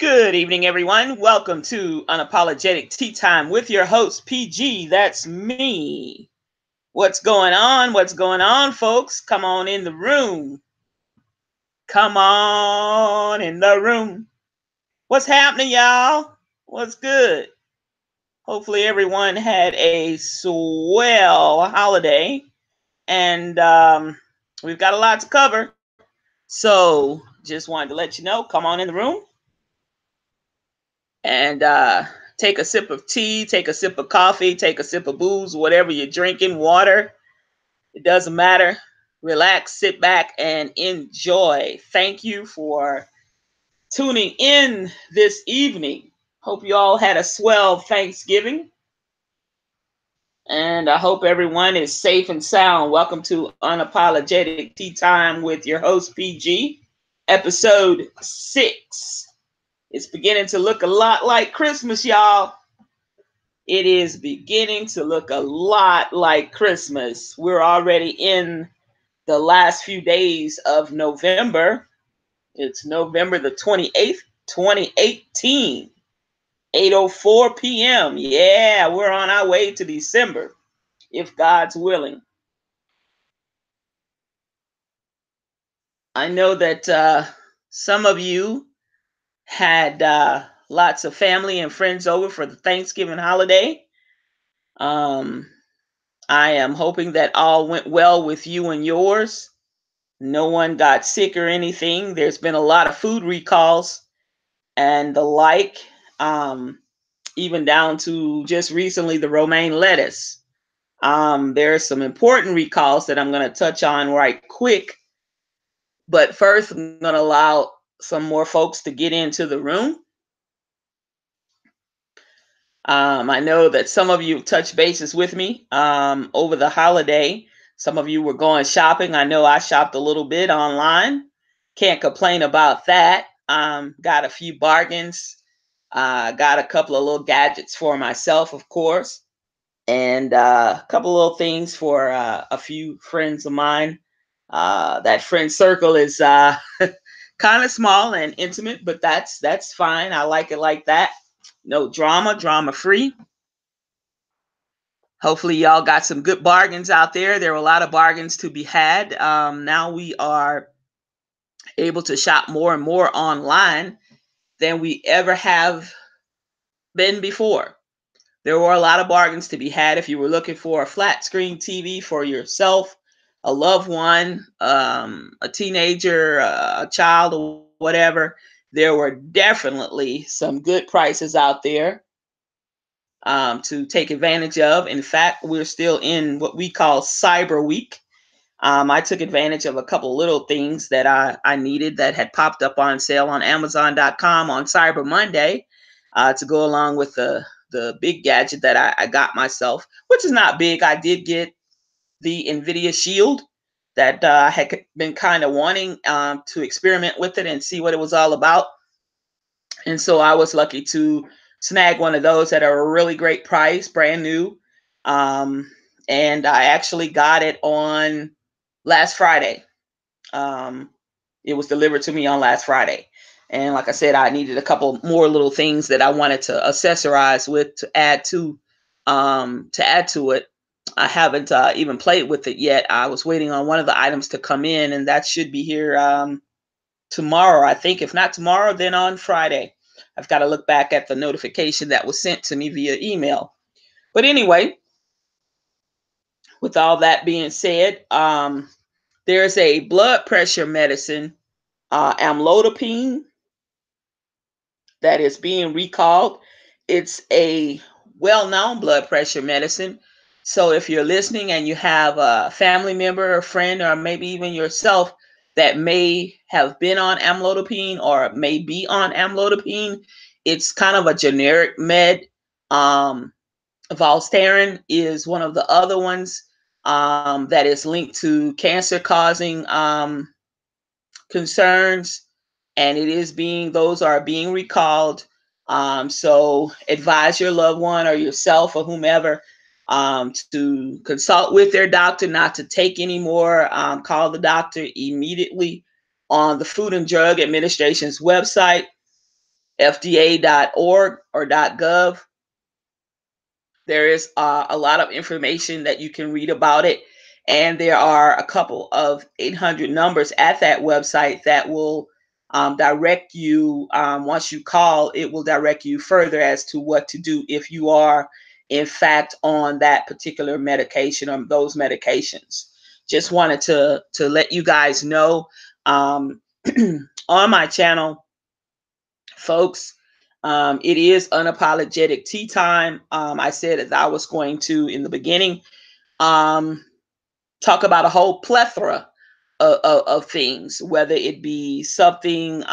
Good evening, everyone. Welcome to Unapologetic Tea Time with your host, PG. That's me. What's going on? What's going on, folks? Come on in the room. Come on in the room. What's happening, y'all? What's good? Hopefully, everyone had a swell holiday. And we've got a lot to cover. So, just wanted to let you know, come on in the room. And take a sip of tea, take a sip of coffee, take a sip of booze, whatever you're drinking, water. It doesn't matter. Relax, sit back, and enjoy. Thank you for tuning in this evening. Hope you all had a swell Thanksgiving. And I hope everyone is safe and sound. Welcome to Unapologetic Tea Time with your host, PG, episode 6. It's beginning to look a lot like Christmas, y'all. It is beginning to look a lot like Christmas. We're already in the last few days of November. It's November the 28th, 2018, 8:04 p.m. Yeah, we're on our way to December, if God's willing. I know that some of you had lots of family and friends over for the Thanksgiving holiday. I am hoping that all went well with you and yours. No one got sick or anything. There's been a lot of food recalls and the like, even down to just recently the romaine lettuce. There are some important recalls that I'm going to touch on right quick. But first, I'm going to allow some more folks to get into the room. I know that some of you touched bases with me over the holiday. Some of you were going shopping. I know I shopped a little bit online. Can't complain about that. Got a few bargains. Got a couple of little gadgets for myself, of course. And a couple of little things for a few friends of mine. That friend circle is kind of small and intimate, but that's fine. I like it like that. No drama, drama free. Hopefully y'all got some good bargains out there. There are a lot of bargains to be had. Now we are able to shop more and more online than we ever have been before. There were a lot of bargains to be had if you were looking for a flat screen TV for yourself, a loved one, a teenager, a child, or whatever. There were definitely some good prices out there to take advantage of. In fact, we're still in what we call Cyber Week. I took advantage of a couple little things that I needed that had popped up on sale on Amazon.com on Cyber Monday to go along with the big gadget that I got myself, which is not big. I did get the NVIDIA Shield that I had been kind of wanting to experiment with it and see what it was all about. And so I was lucky to snag one of those at a really great price, brand new. And I actually got it on last Friday. It was delivered to me on last Friday. And like I said, I needed a couple more little things that I wanted to accessorize with to add to it. I haven't even played with it yet. I was waiting on one of the items to come in, and that should be here tomorrow, I think. If not tomorrow, then on Friday. I've got to look back at the notification that was sent to me via email. But anyway, with all that being said, there's a blood pressure medicine, amlodipine, that is being recalled. It's a well-known blood pressure medicine. So if you're listening and you have a family member, a friend, or maybe even yourself that may have been on amlodipine or may be on amlodipine, it's kind of a generic med. Voltaren is one of the other ones that is linked to cancer-causing concerns, and those are being recalled. So advise your loved one or yourself or whomever to consult with their doctor, not to take any more. Call the doctor immediately on the Food and Drug Administration's website. fda.org or .gov. There is a lot of information that you can read about it. And there are a couple of 800 numbers at that website that will direct you. Once you call, it will direct you further as to what to do if you are, in fact, on that particular medication or those medications. Just wanted to let you guys know. Um, on my channel, folks, it is unapologetic tea time. I said that I was going to, in the beginning, um, talk about a whole plethora of things, whether it be something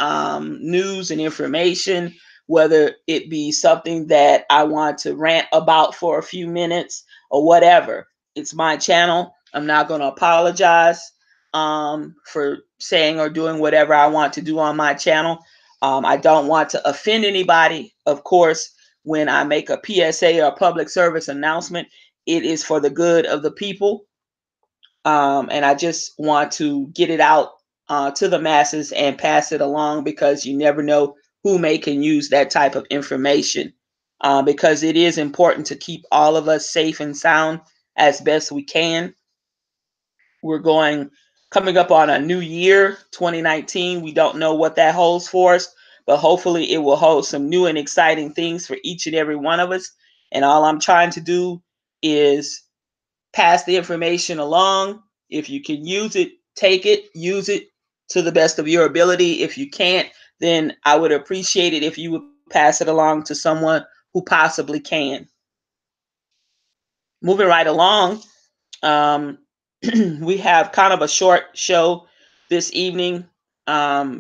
news and information, whether it be something that I want to rant about for a few minutes or whatever. It's my channel. I'm not going to apologize for saying or doing whatever I want to do on my channel. I don't want to offend anybody. Of course, when I make a PSA or a public service announcement, it is for the good of the people. And I just want to get it out to the masses and pass it along, because you never know who can use that type of information, because it is important to keep all of us safe and sound as best we can. We're coming up on a new year, 2019. We don't know what that holds for us, but hopefully it will hold some new and exciting things for each and every one of us. And all I'm trying to do is pass the information along. If you can use it, take it, use it to the best of your ability. If you can't, then I would appreciate it if you would pass it along to someone who possibly can. Moving right along, um, we have kind of a short show this evening,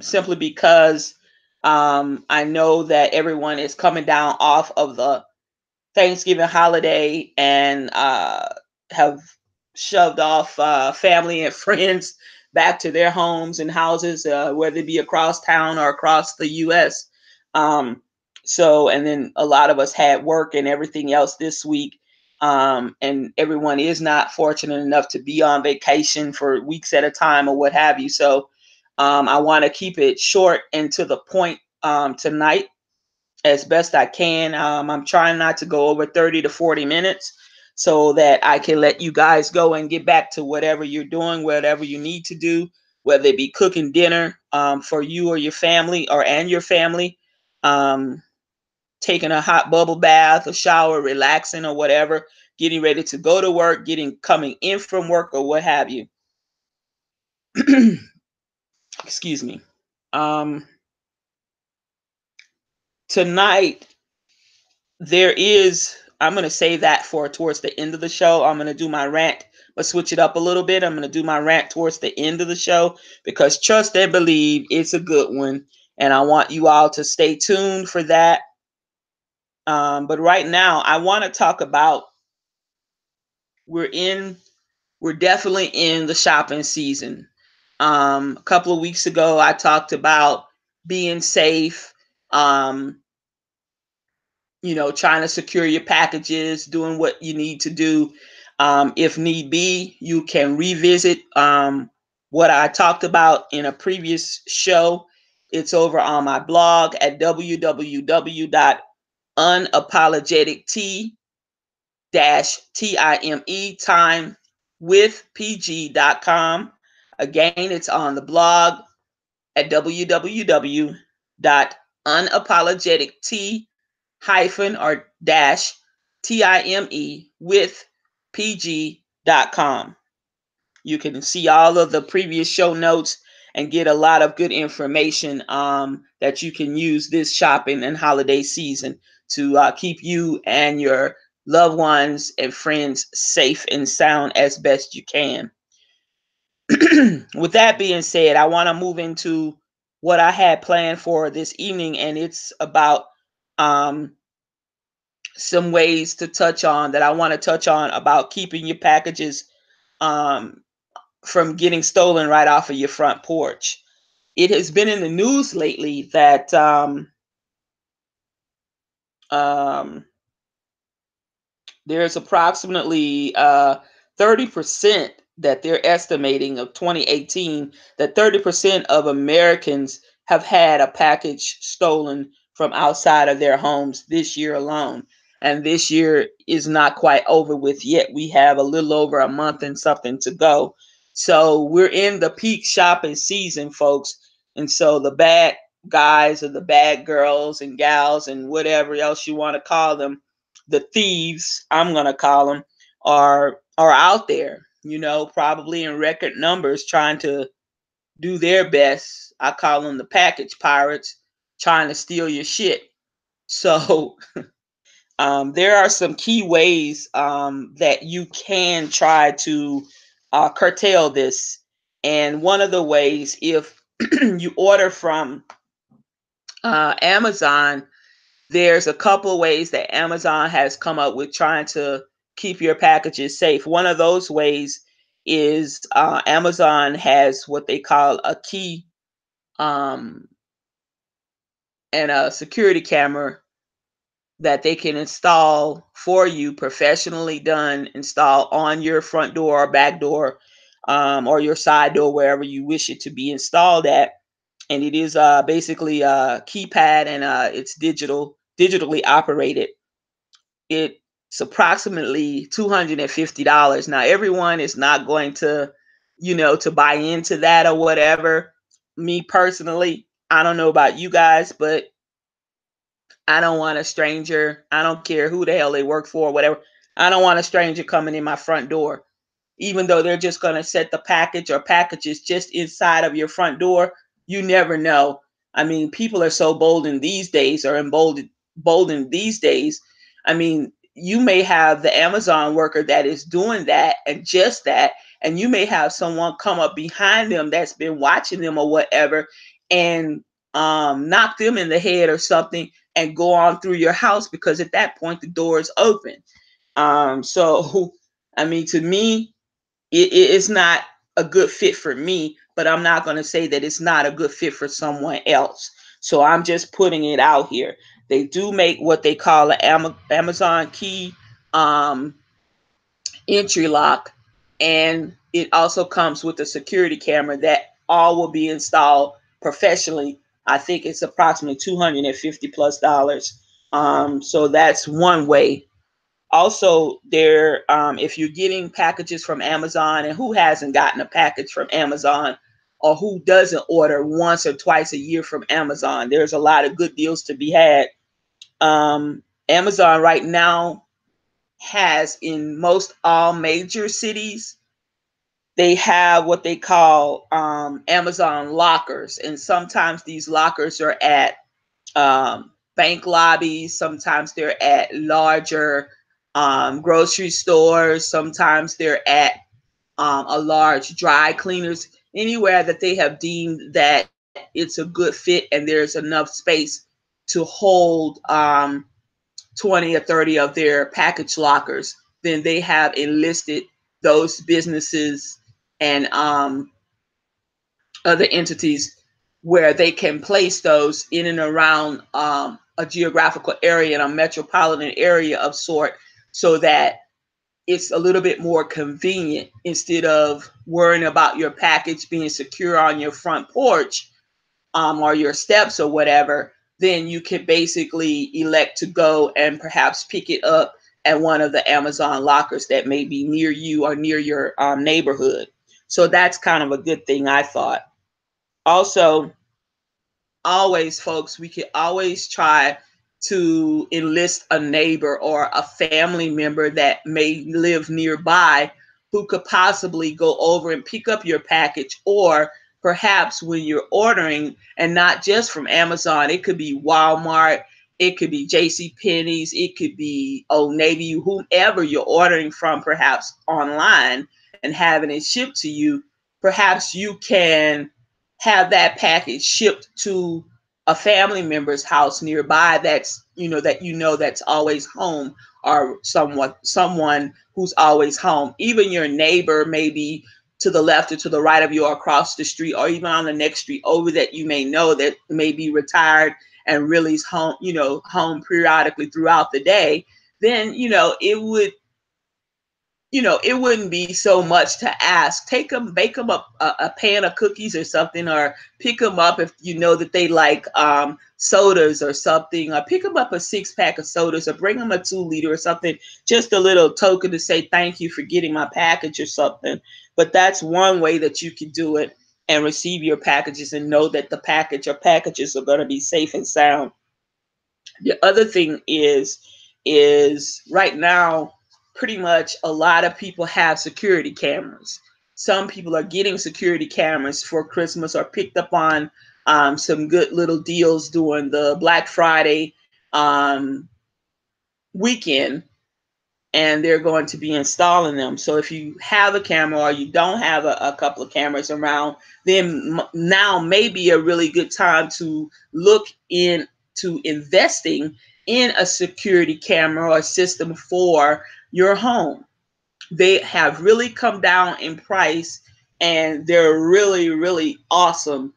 simply because I know that everyone is coming down off of the Thanksgiving holiday and have shoved off family and friends back to their homes and houses, whether it be across town or across the U.S. Um, and then a lot of us had work and everything else this week. And everyone is not fortunate enough to be on vacation for weeks at a time or what have you. So I want to keep it short and to the point tonight as best I can. I'm trying not to go over 30 to 40 minutes so that I can let you guys go and get back to whatever you're doing, whatever you need to do, whether it be cooking dinner for you or your family and your family, taking a hot bubble bath, a shower, relaxing or whatever, getting ready to go to work, coming in from work or what have you. Excuse me. Tonight, I'm going to save that for towards the end of the show. I'm going to do my rant, but switch it up a little bit. I'm going to do my rant towards the end of the show, because trust and believe, it's a good one. And I want you all to stay tuned for that. But right now, I want to talk about, we're definitely in the shopping season. A couple of weeks ago, I talked about being safe, trying to secure your packages, doing what you need to do. If need be, you can revisit what I talked about in a previous show. It's over on my blog at www.unapologetic-time-with-pg.com. Again, it's on the blog at www.unapologetic-time-with-pg.com. You can see all of the previous show notes and get a lot of good information that you can use this shopping and holiday season to keep you and your loved ones and friends safe and sound as best you can. With that being said, I want to move into what I had planned for this evening, and it's about some ways to touch on that I want to touch on about keeping your packages from getting stolen right off of your front porch. It has been in the news lately that there's approximately 30% that they're estimating of 2018, that 30% of Americans have had a package stolen from outside of their homes this year alone. And this year is not quite over with yet. We have a little over a month and something to go. So we're in the peak shopping season, folks. And so the bad guys or the bad girls and gals and whatever else you want to call them, the thieves, I'm going to call them, are out there, probably in record numbers trying to do their best. I call them the package pirates trying to steal your shit. So there are some key ways that you can try to curtail this. And one of the ways, if you order from Amazon, there's a couple of ways that Amazon has come up with trying to keep your packages safe. One of those ways is Amazon has what they call a key um, and a security camera that they can install for you, professionally done, install on your front door or back door, or your side door, wherever you wish it to be installed at. And it is basically a keypad, and it's digitally operated. It's approximately $250. Now, everyone is not going to, to buy into that or whatever. Me personally, I don't know about you guys, but I don't want a stranger. I don't care who the hell they work for or whatever. I don't want a stranger coming in my front door, even though they're just going to set the package or packages just inside of your front door. You never know. I mean, people are so bolden these days, or emboldened these days. I mean, you may have the Amazon worker that is doing that and just that, and you may have someone come up behind them that's been watching them or whatever, and knock them in the head or something, and go on through your house, because at that point the door is open. So, I mean, to me, it's not a good fit for me, but I'm not going to say that it's not a good fit for someone else. So I'm just putting it out here. They do make what they call an Amazon key um, entry lock, and it also comes with a security camera that all will be installed professionally. I think it's approximately $250 plus dollars. So that's one way. Also, if you're getting packages from Amazon, and who hasn't gotten a package from Amazon, or who doesn't order once or twice a year from Amazon, there's a lot of good deals to be had. Amazon right now has, in most all major cities, they have what they call Amazon lockers. And sometimes these lockers are at bank lobbies, sometimes they're at larger grocery stores, sometimes they're at a large dry cleaners, anywhere that they have deemed that it's a good fit and there's enough space to hold 20 or 30 of their package lockers. Then they have enlisted those businesses and other entities where they can place those in and around a geographical area, and a metropolitan area of sort, so that it's a little bit more convenient. Instead of worrying about your package being secure on your front porch, or your steps or whatever, then you can basically elect to go and perhaps pick it up at one of the Amazon lockers that may be near you or near your neighborhood. So that's kind of a good thing, I thought. Also, always, folks, we could always try to enlist a neighbor or a family member that may live nearby, who could possibly go over and pick up your package. Or perhaps when you're ordering, and not just from Amazon, it could be Walmart, it could be JC Penney's, it could be Old Navy, whomever you're ordering from, perhaps online, and having it shipped to you. Perhaps you can have that package shipped to a family member's house nearby, that's always home, or someone who's always home. Even your neighbor, maybe to the left or to the right of you, or across the street, or even on the next street over, that you may know that may be retired and really is home, home periodically throughout the day. Then you know, it wouldn't be so much to ask. Take them, bake them up a pan of cookies or something, or pick them up if you know that they like sodas or something, or pick them up a 6-pack of sodas, or bring them a 2-liter or something, just a little token to say thank you for getting my package or something. But that's one way that you can do it and receive your packages and know that the package or packages are going to be safe and sound. The other thing is right now, pretty much a lot of people have security cameras. Some people are getting security cameras for Christmas or picked up on some good little deals during the Black Friday um, weekend, and they're going to be installing them. So if you have a camera or you don't have a couple of cameras around, then now may be a really good time to look into investing in a security camera or system for your home. They have really come down in price, and they're really, really awesome.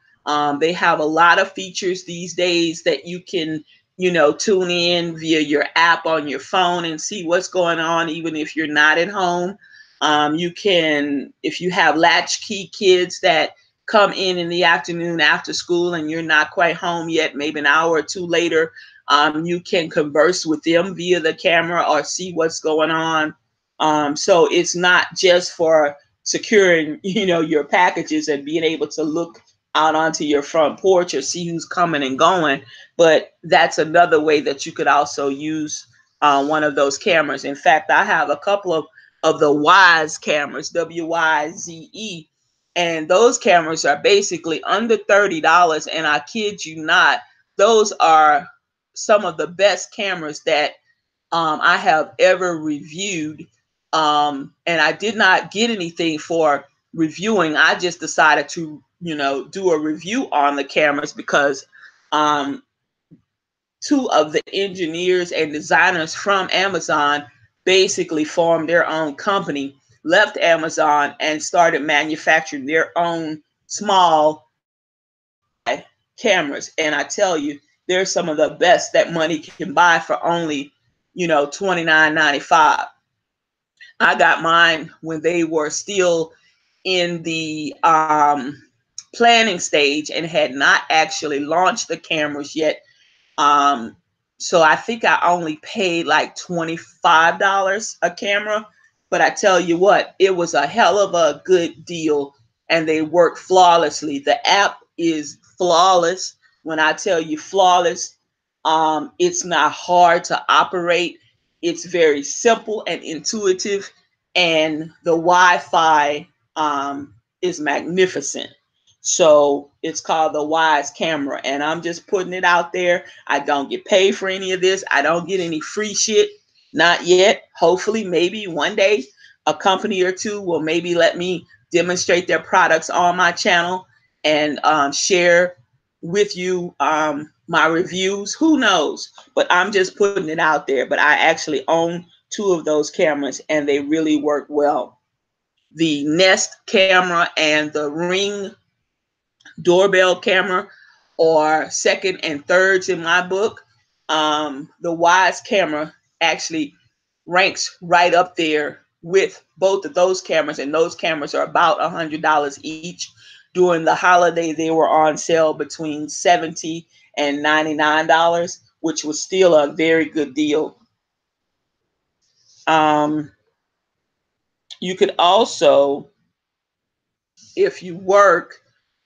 They have a lot of features these days that you can, you know, tune in via your app on your phone and see what's going on, even if you're not at home. You can, if you have latchkey kids that come in the afternoon after school and you're not quite home yet, maybe an hour or two later, you can converse with them via the camera or see what's going on. So it's not just for securing, you know, your packages and being able to look out onto your front porch or see who's coming and going, but that's another way that you could also use one of those cameras. In fact, I have a couple of the Wyze cameras, WYZE, and those cameras are basically under $30. And I kid you not, those are some of the best cameras that I have ever reviewed. And I did not get anything for reviewing. I just decided to, you know, do a review on the cameras because um, two of the engineers and designers from Amazon basically formed their own company, left Amazon, and started manufacturing their own small cameras. And I tell you, they're some of the best that money can buy for only, you know, $29.95. I got mine when they were still in the planning stage and had not actually launched the cameras yet. Um, so I think I only paid like $25 a camera, but I tell you what, it was a hell of a good deal and they work flawlessly. The app is flawless. When I tell you flawless, it's not hard to operate. It's very simple and intuitive, and the Wi-Fi is magnificent. So it's called the Wyze camera, and I'm just putting it out there. I don't get paid for any of this. I don't get any free shit, not yet. Hopefully, maybe one day a company or two will maybe let me demonstrate their products on my channel and share with you my reviews. Who knows? But I'm just putting it out there. But I actually own two of those cameras, and they really work well. The Nest camera and the Ring doorbell camera are second and thirds in my book. The Wyze camera actually ranks right up there with both of those cameras, and those cameras are about $100 each. During the holiday, they were on sale between $70 and $99, which was still a very good deal. You could also, if you work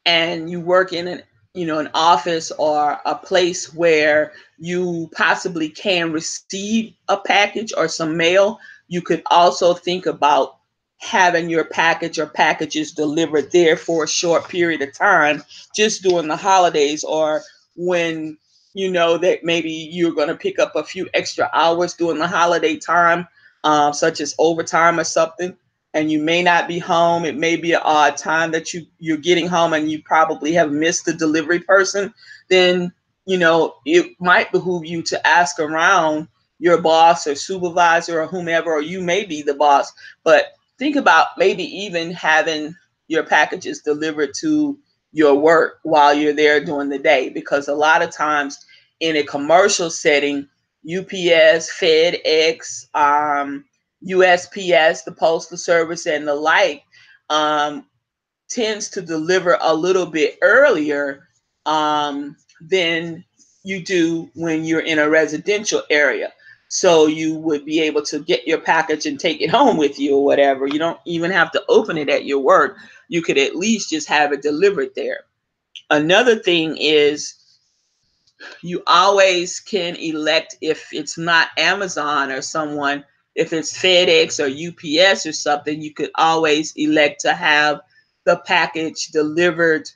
and you work in an, you know, an office or a place where you possibly can receive a package or some mail, you could also think about having your package or packages delivered there for a short period of time, just during the holidays, or when you know that maybe you're going to pick up a few extra hours during the holiday time, such as overtime or something, and you may not be home. It may be an odd time that you're getting home and you probably have missed the delivery person. Then, you know, it might behoove you to ask around your boss or supervisor or whomever, or you may be the boss, but think about maybe even having your packages delivered to your work while you're there during the day, because a lot of times in a commercial setting, UPS, FedEx, USPS, the Postal Service, and the like, um, tends to deliver a little bit earlier than you do when you're in a residential area. So you would be able to get your package and take it home with you or whatever. You don't even have to open it at your work. You could at least just have it delivered there. Another thing is you always can elect, if it's not Amazon or someone, if it's FedEx or UPS or something, you could always elect to have the package delivered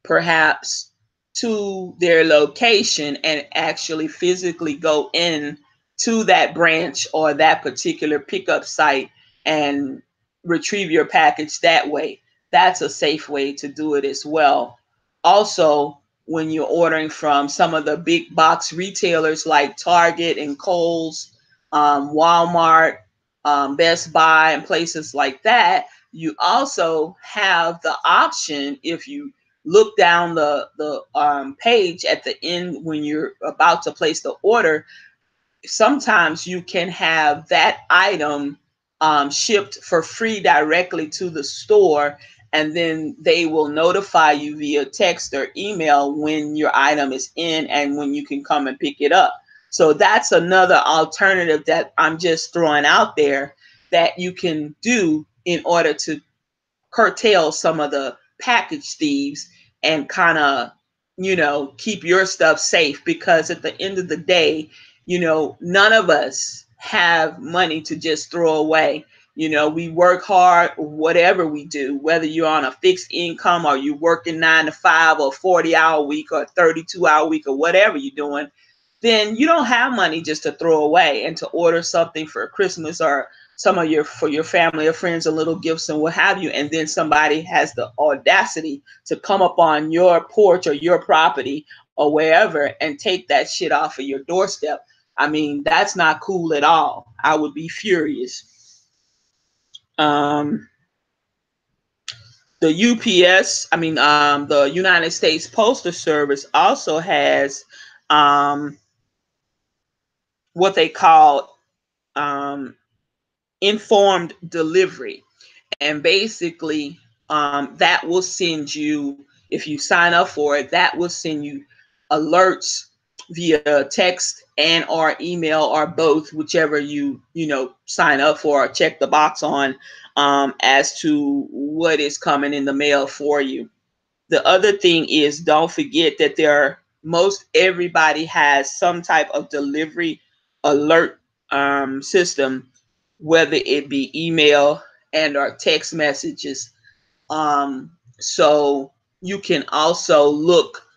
perhaps to their location and actually physically go in to that branch or that particular pickup site and retrieve your package that way. That's a safe way to do it as well. Also, when you're ordering from some of the big box retailers like Target and Kohl's, Walmart, Best Buy, and places like that, you also have the option, if you look down the page at the end when you're about to place the order, sometimes you can have that item shipped for free directly to the store, and then they will notify you via text or email when your item is in and when you can come and pick it up. So that's another alternative that I'm just throwing out there that you can do in order to curtail some of the package thieves and kind of, keep your stuff safe, because at the end of the day, none of us have money to just throw away. We work hard, whatever we do, whether you're on a fixed income or you're working 9 to 5 or 40-hour week or 32-hour week or whatever you're doing, then you don't have money just to throw away and to order something for Christmas or some of your for your family or friends, a little gifts and what have you, and then somebody has the audacity to come up on your porch or your property or wherever and take that shit off of your doorstep. I mean, that's not cool at all. I would be furious. um the the United States Postal Service also has um what they call um informed delivery. And basically, that will send you, if you sign up for it, that will send you alerts via text and or email or both, whichever you sign up for or check the box on, as to what is coming in the mail for you. The other thing is, don't forget that most everybody has some type of delivery alert system, whether it be email and or text messages. So you can also look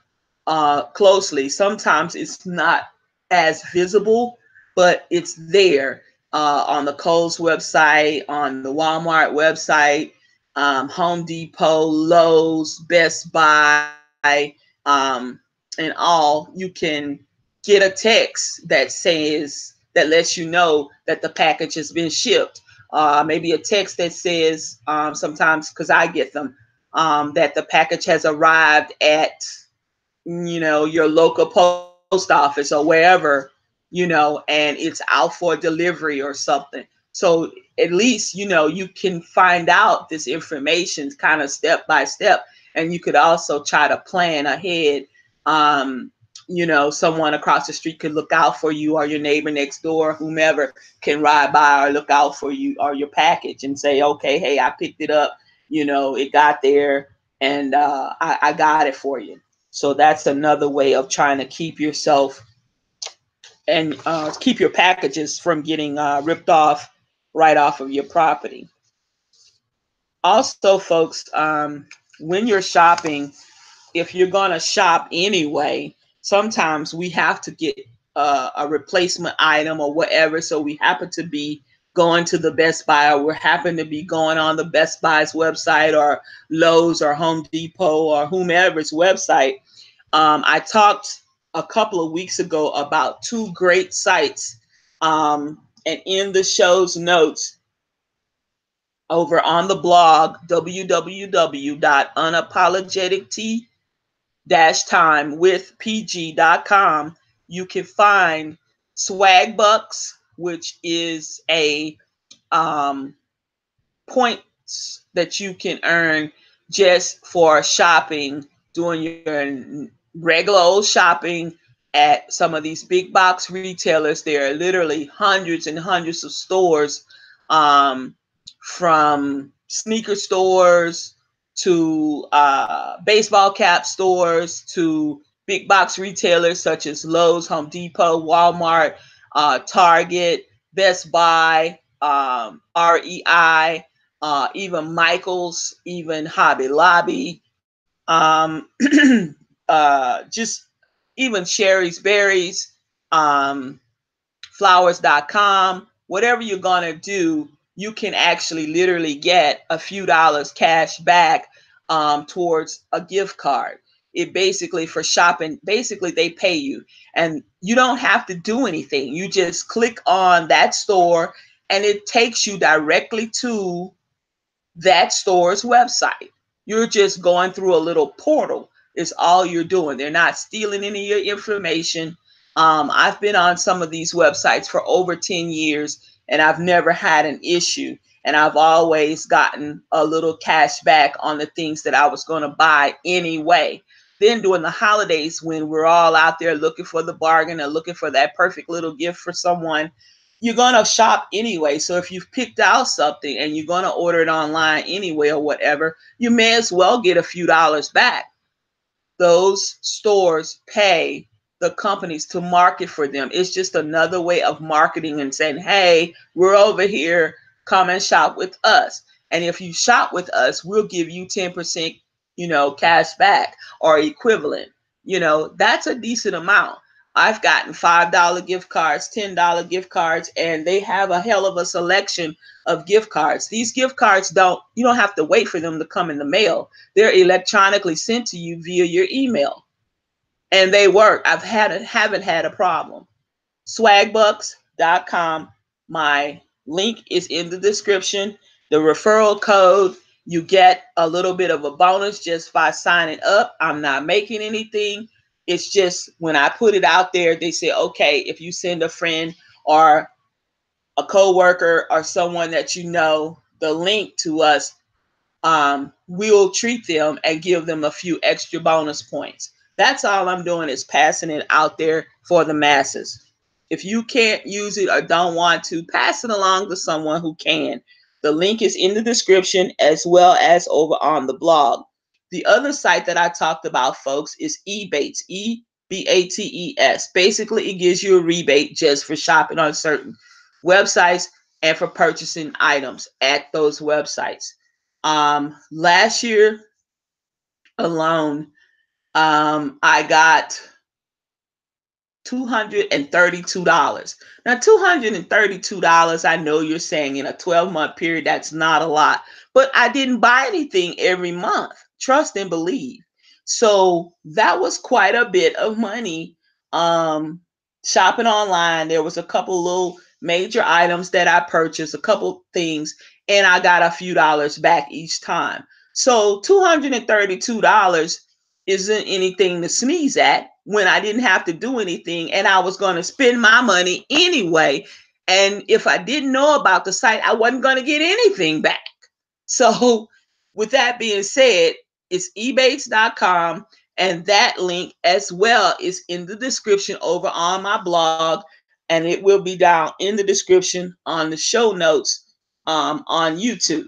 closely. Sometimes it's not as visible, but it's there on the Kohl's website, on the Walmart website, Home Depot, Lowe's, Best Buy, and all. You can get a text that lets you know that the package has been shipped. Maybe a text that says, sometimes, because I get them, that the package has arrived at your local post office or wherever, and it's out for delivery or something. So at least, you can find out this information kind of step by step, and you could also try to plan ahead. Um, Someone across the street could look out for you, or your neighbor next door, whomever can ride by or look out for you or your package and say, okay, hey, I picked it up, it got there, and I got it for you. So that's another way of trying to keep yourself and keep your packages from getting ripped off right off of your property. Also, folks, when you're shopping, if you're going to shop anyway, sometimes we have to get a replacement item or whatever. So we happen to be going to the Best Buy, or we happen to be going on the Best Buy's website or Lowe's or Home Depot or whomever's website. I talked a couple of weeks ago about two great sites. And in the show's notes over on the blog, www.unapologetic-time with pg.com, you can find swag bucks which is a points that you can earn just for shopping, doing your regular old shopping at some of these big box retailers. There are literally hundreds and hundreds of stores, um, from sneaker stores to baseball cap stores to big box retailers such as Lowe's, Home Depot, Walmart, Target, Best Buy, REI, even Michael's, even Hobby Lobby, just even Sherry's Berries, um, flowers.com, whatever you're going to do, you can actually literally get a few dollars cash back towards a gift card. It basically, for shopping, basically they pay you and you don't have to do anything. You just click on that store and it takes you directly to that store's website. You're just going through a little portal, is all you're doing. They're not stealing any of your information. I've been on some of these websites for over 10 years and I've never had an issue. And I've always gotten a little cash back on the things that I was going to buy anyway. Then during the holidays, when we're all out there looking for the bargain and looking for that perfect little gift for someone, you're going to shop anyway. So if you've picked out something and you're going to order it online anyway or whatever, you may as well get a few dollars back. Those stores pay the companies to market for them. It's just another way of marketing and saying, hey, we're over here, come and shop with us. And if you shop with us, we'll give you 10%, cash back or equivalent. That's a decent amount. I've gotten $5 gift cards, $10 gift cards, and they have a hell of a selection of gift cards. These gift cards you don't have to wait for them to come in the mail. They're electronically sent to you via your email. And they work. Haven't had a problem. Swagbucks.com. My link is in the description. The referral code, you get a little bit of a bonus just by signing up. I'm not making anything. It's just when I put it out there, they say, okay, if you send a friend or a coworker or someone that you know the link to us, we'll treat them and give them a few extra bonus points. That's all I'm doing, is passing it out there for the masses. If you can't use it or don't want to, pass it along to someone who can. The link is in the description as well as over on the blog. The other site that I talked about, folks, is Ebates, EBATES. Basically, it gives you a rebate just for shopping on certain websites and for purchasing items at those websites. Last year alone, I got $232. Now, $232, I know you're saying in a 12-month period, that's not a lot, but I didn't buy anything every month. Trust and believe. So that was quite a bit of money. Shopping online, there was a couple little major items that I purchased, a couple things, and I got a few dollars back each time. So $232 isn't anything to sneeze at when I didn't have to do anything and I was going to spend my money anyway. And if I didn't know about the site, I wasn't going to get anything back. So with that being said, it's ebates.com, and that link as well is in the description over on my blog, and it will be down in the description on the show notes on YouTube.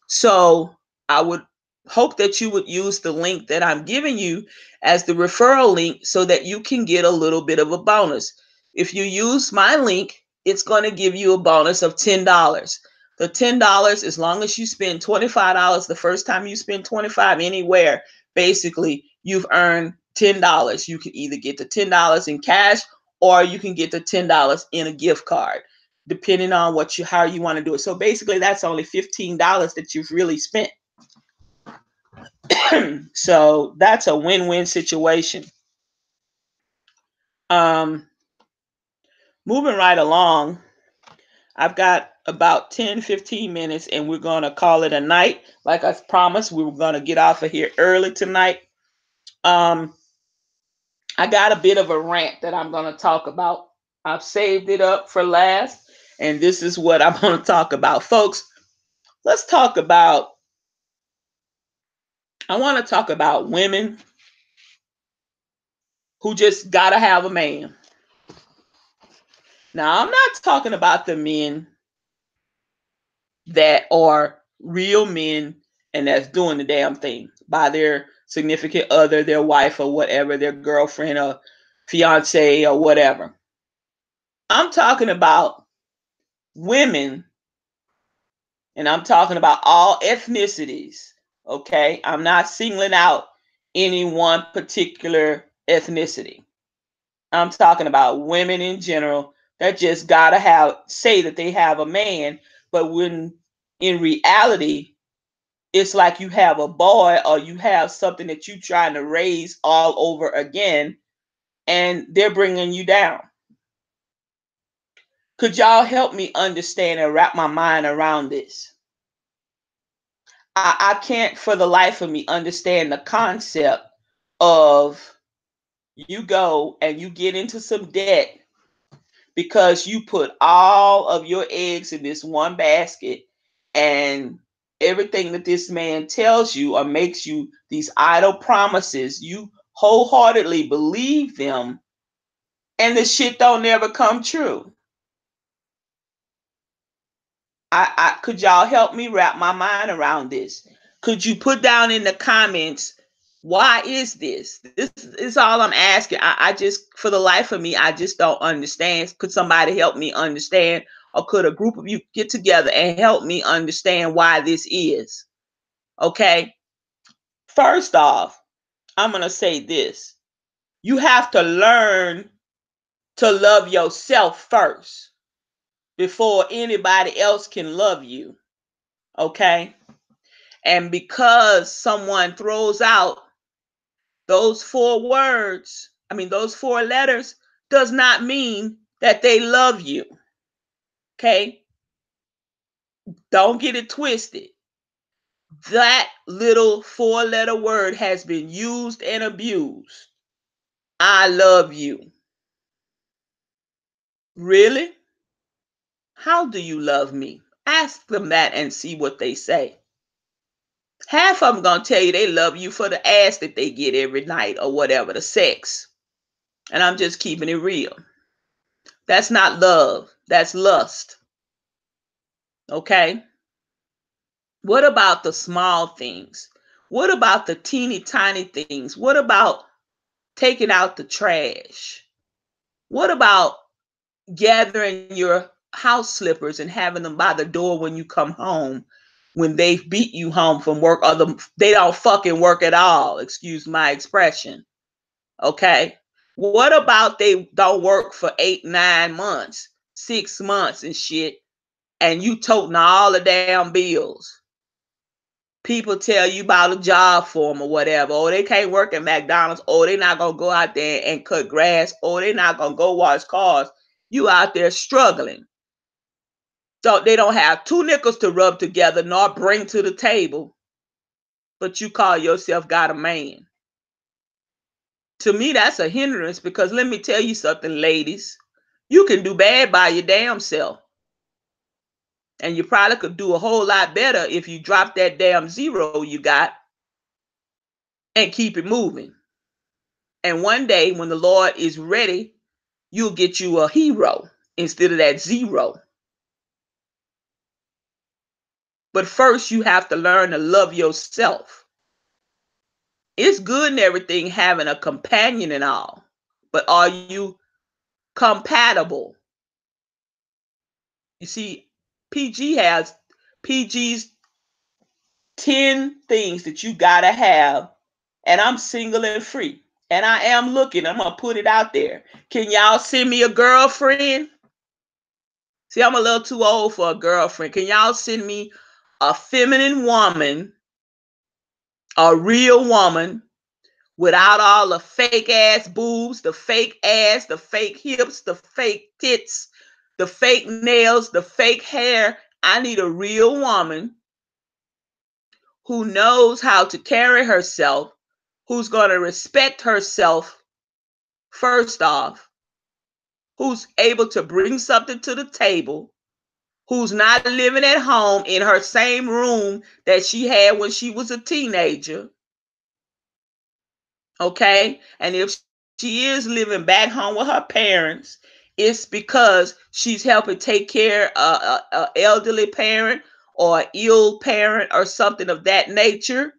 So I would hope that you would use the link that I'm giving you as the referral link so that you can get a little bit of a bonus. If you use my link, it's going to give you a bonus of $10. The $10, as long as you spend $25 the first time you spend $25 anywhere, basically you've earned $10. You can either get the $10 in cash or you can get the $10 in a gift card, depending on how you want to do it. So basically that's only $15 that you've really spent. So that's a win-win situation. Moving right along, I've got about 10-15 minutes and we're going to call it a night. Like I promised, we were going to get off of here early tonight. I got a bit of a rant that I'm going to talk about. I've saved it up for last, and this is what I'm going to talk about. Folks, let's talk about, I want to talk about women who just got to have a man. Now, I'm not talking about the men that are real men and that's doing the damn thing by their significant other, their wife or whatever, their girlfriend or fiance or whatever. I'm talking about women, and I'm talking about all ethnicities. Okay, I'm not singling out any one particular ethnicity. I'm talking about women in general that just gotta say that they have a man, but when in reality it's like you have a boy or you have something that you're trying to raise all over again, and they're bringing you down. Could y'all help me understand and wrap my mind around this? I can't for the life of me understand the concept of you go and you get into some debt because you put all of your eggs in this one basket, and everything that this man tells you or makes you these idle promises, you wholeheartedly believe them, and the shit don't never come true. I could y'all help me wrap my mind around this? Could you put down in the comments, why is this? This is all I'm asking. I just, for the life of me, I just don't understand. Could somebody help me understand? Or could a group of you get together and help me understand why this is? Okay. First off, I'm going to say this. You have to learn to love yourself first before anybody else can love you. Okay. And because someone throws out those four those four letters, does not mean that they love you. Okay? Don't get it twisted. That little four-letter word has been used and abused. I love you. Really? How do you love me? Ask them that and see what they say. Half of them gonna tell you they love you for the ass that they get every night or whatever, the sex. And I'm just keeping it real. That's not love. That's lust. Okay? What about the small things? What about the teeny tiny things? What about taking out the trash? What about gathering your house slippers and having them by the door when you come home, when they've beat you home from work, or they don't fucking work at all? Excuse my expression. Okay? What about they don't work for 8, 9 months, 6 months and shit, and you toting all the damn bills? People tell you about a job for them or whatever, or they can't work at McDonald's, or they're not going to go out there and cut grass, or they're not going to go wash cars. You out there struggling. So they don't have 2 nickels to rub together nor bring to the table, but you call yourself got a man. To me, that's a hindrance, because let me tell you something, ladies. You can do bad by your damn self. And you probably could do a whole lot better if you drop that damn zero you got and keep it moving. And one day when the Lord is ready, you'll get you a hero instead of that zero. But first, you have to learn to love yourself. It's good and everything having a companion and all, but are you compatible? You see, PG's 10 things that you gotta have, and I'm single and free. And I am looking, I'm gonna put it out there. Can y'all send me a girlfriend? See, I'm a little too old for a girlfriend. Can y'all send me a feminine woman, a real woman, without all the fake ass boobs, the fake ass, the fake hips, the fake tits, the fake nails, the fake hair? I need a real woman who knows how to carry herself, who's going to respect herself first off, who's able to bring something to the table, who's not living at home in her same room that she had when she was a teenager. Okay? And if she is living back home with her parents, it's because she's helping take care of an elderly parent or ill parent or something of that nature,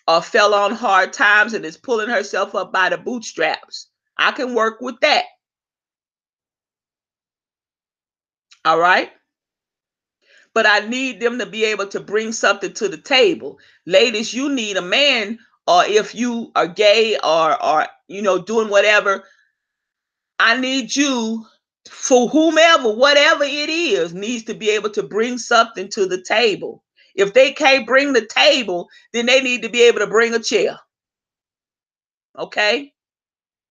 or fell on hard times and is pulling herself up by the bootstraps. I can work with that. All right? But I need them to be able to bring something to the table. Ladies, you need a man, or if you are gay or doing whatever, I need you, for whomever, whatever it is, needs to be able to bring something to the table. If they can't bring the table, then they need to be able to bring a chair. Okay?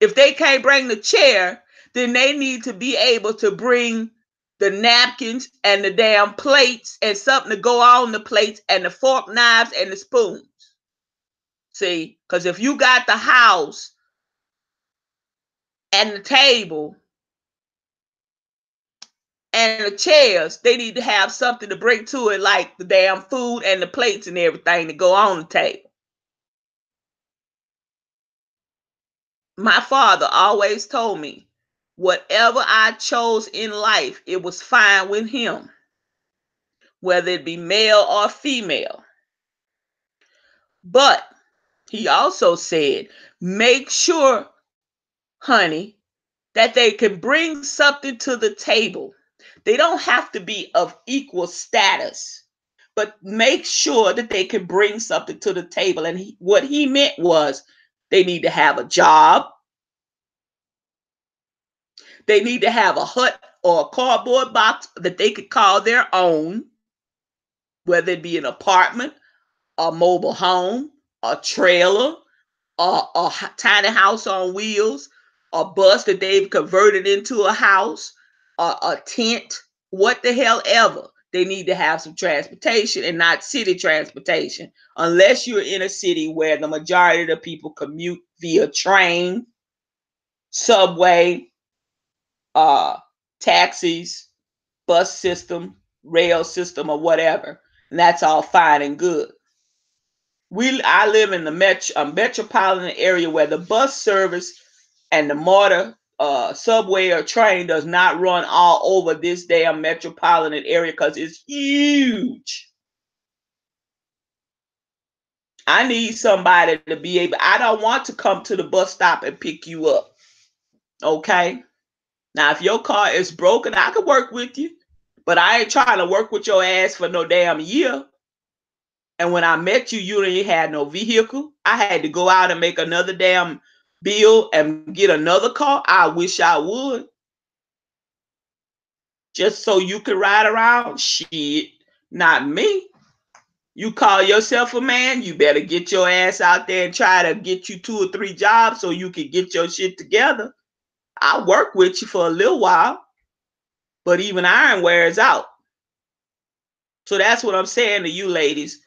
If they can't bring the chair, then they need to be able to bring the napkins and the damn plates and something to go on the plates and the fork, knives, and the spoons. See, because if you got the house and the table and the chairs, they need to have something to bring to it, like the damn food and the plates and everything to go on the table. My father always told me, whatever I chose in life, it was fine with him, whether it be male or female. But he also said, make sure, honey, that they can bring something to the table. They don't have to be of equal status, but make sure that they can bring something to the table. And what he meant was they need to have a job. They need to have a hut or a cardboard box that they could call their own, whether it be an apartment, a mobile home, a trailer, a tiny house on wheels, a bus that they've converted into a house, a tent, what the hell ever. They need to have some transportation, and not city transportation, unless you're in a city where the majority of the people commute via train, subway, uh, taxis, bus system, rail system, or whatever. And that's all fine and good. I live in the metropolitan area where the bus service and the motor subway or train does not run all over this damn metropolitan area because it's huge. I need somebody to be able, I don't want to come to the bus stop and pick you up. Okay? Now, if your car is broken, I could work with you, but I ain't trying to work with your ass for no damn year. And when I met you, you didn't have no vehicle. I had to go out and make another damn bill and get another car. I wish I would. Just so you could ride around? Shit, not me. You call yourself a man, you better get your ass out there and try to get you 2 or 3 jobs so you can get your shit together. I'll work with you for a little while, but even iron wears out. So that's what I'm saying to you ladies.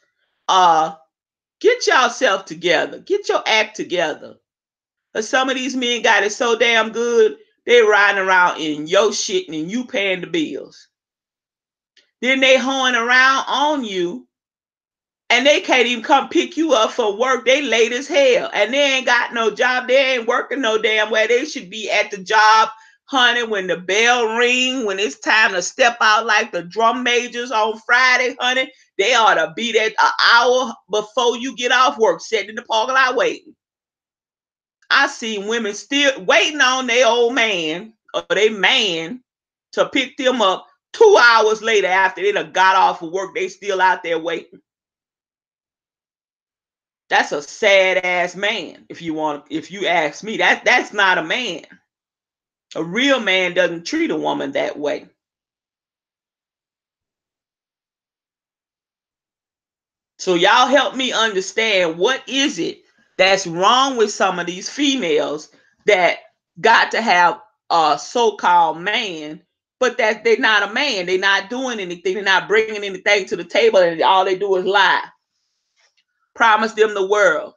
Get yourself together. Get your act together. But some of these men got it so damn good, they riding around in your shit and you paying the bills. Then they hoeing around on you and they can't even come pick you up for work. They late as hell and they ain't got no job. They ain't working no damn way. They should be at the job, honey, when the bell ring, when it's time to step out like the drum majors on Friday, honey. They ought to be there an hour before you get off work, sitting in the parking lot waiting. I see women still waiting on their old man or their man to pick them up 2 hours later after they done got off of work. They still out there waiting. That's a sad ass man. If you ask me, that's not a man. A real man doesn't treat a woman that way. So y'all help me understand, what is it that's wrong with some of these females that got to have a so-called man, but that they're not a man. They're not doing anything. They're not bringing anything to the table, and all they do is lie. Promise them the world.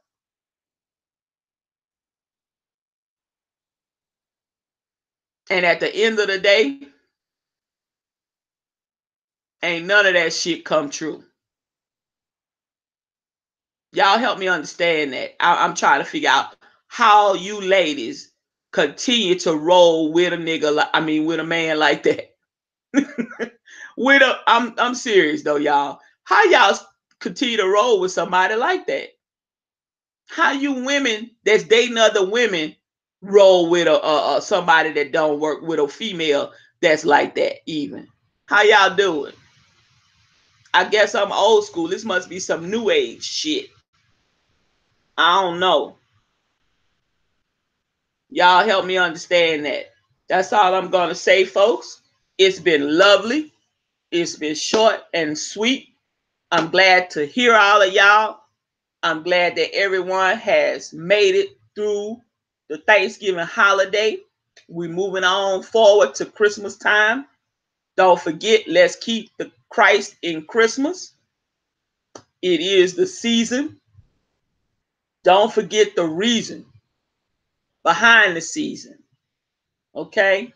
And at the end of the day, ain't none of that shit come true. Y'all help me understand that. I'm trying to figure out how you ladies continue to roll with a nigga. I mean, with a man like that. I'm serious though, y'all. How y'all continue to roll with somebody like that? How you women that's dating other women roll with a somebody that don't work with a female that's like that? Even how y'all do it? I guess I'm old school. This must be some new age shit. I don't know. Y'all help me understand that. That's all I'm gonna say, folks. It's been lovely. It's been short and sweet. I'm glad to hear all of y'all. I'm glad that everyone has made it through the Thanksgiving holiday. We're moving on forward to Christmas time. Don't forget, let's keep the Christ in Christmas. It is the season. Don't forget the reason behind the season. Okay?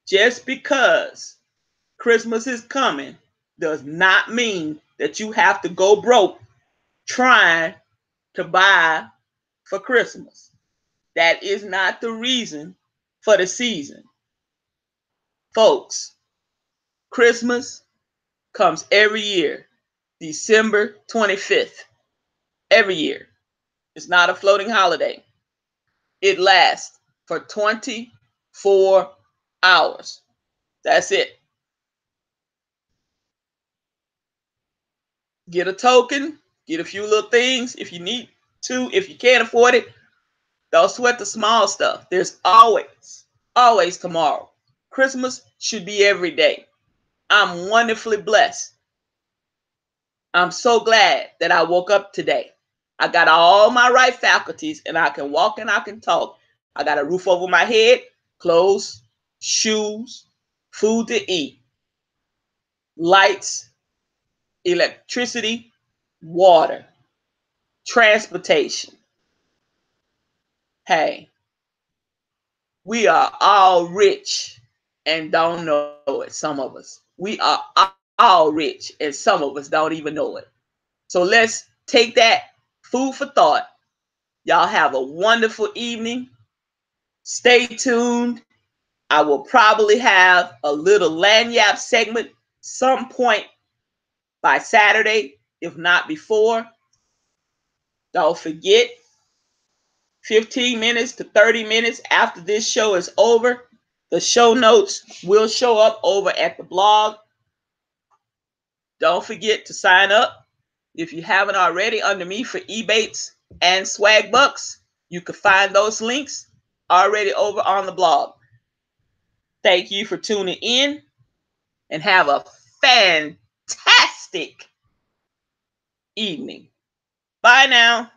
Just because Christmas is coming does not mean that you have to go broke trying to buy for Christmas. That is not the reason for the season. Folks, Christmas comes every year, December 25th. Every year. It's not a floating holiday. It lasts for 24 hours. That's it. Get a token, get a few little things if you need to. If you can't afford it, don't sweat the small stuff. There's always tomorrow. Christmas should be every day. I'm wonderfully blessed. I'm so glad that I woke up today. I got all my right faculties and I can walk and I can talk. I got a roof over my head, clothes, shoes, food to eat, lights, electricity, water, transportation. Hey, we are all rich and don't know it, some of us. We are all rich and some of us don't even know it. So let's take that food for thought. Y'all have a wonderful evening. Stay tuned. I will probably have a little lanyard segment some point by Saturday, if not before. Don't forget, 15 minutes to 30 minutes after this show is over, the show notes will show up over at the blog. Don't forget to sign up if you haven't already under me for Ebates and Swag Bucks. You can find those links already over on the blog. Thank you for tuning in and have a fantastic evening. Bye now.